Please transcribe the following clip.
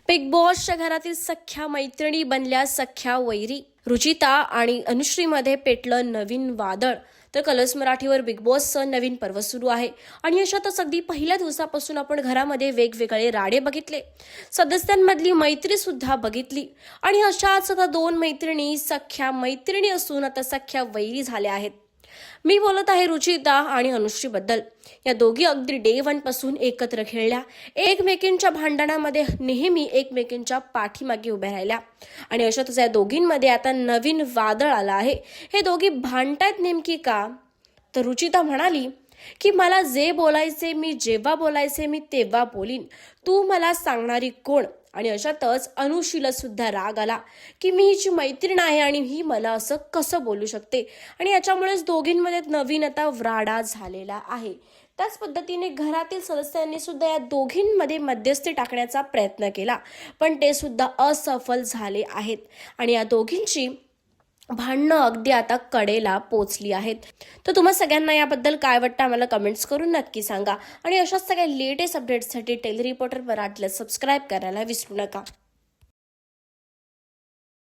Big बॉसच्या घरातील सख्या मैत्रिणी बनल्या सख्या वैरी. रुचिता आणि अनुश्रीमध्ये पेटलं नवीन वादळ. तर कलर्स मराठीवर बिग बॉसचं नवीन पर्व सुरू आहे आणि अशातच अगदी पहिल्या दिवसापासून आपण घरामध्ये वेगवेगळे राडे बघितले, सदस्यांमधली मैत्री सुद्धा बघितली आणि अशाच आता दोन मैत्रिणी सख्या मैत्रिणी असून आता सख्या वैरी झाल्या आहेत. मी बोलत आहे रुचिता आणि अनुश्री बद्दल. या दोघी अगदी डे 1 पासून एकत्र खेळल्या, एकमेकींच्या भांडणामध्ये नेहमी एकमेकींच्या पाठीमागे उभ्या राहिल्या आणि अशातच या दोघींमध्ये आता नवीन वादळ आलं आहे. हे दोघी भांडतायत नेमकी का? तर रुचिता म्हणाली की मला जे बोलायचे, मी जेव्हा बोलायचे मी तेव्हा बोलीन, तू मला सांगणारी कोण? आणि अशातच अनुश्रीला सुद्धा राग आला की मी हिची मैत्रीण आहे आणि ही मला असं कसं बोलू शकते, आणि याच्यामुळेच दोघींमध्ये नवीन आता राडा झालेला आहे. त्याच पद्धतीने घरातील सदस्यांनी सुद्धा या दोघींमध्ये मध्यस्थी टाकण्याचा प्रयत्न केला, पण ते सुद्धा असफल झाले आहेत आणि या दोघींची भांडणं अगदी आता कडेला पोचली आहेत. तर तुम्हा सगळ्यांना याबद्दल काय वाटतं आम्हाला कमेंट्स करून नक्की सांगा आणि अशाच सगळ्या लेटेस्ट अपडेट्ससाठी टेली रिपोर्टर मराठीला सबस्क्राईब करायला विसरू नका.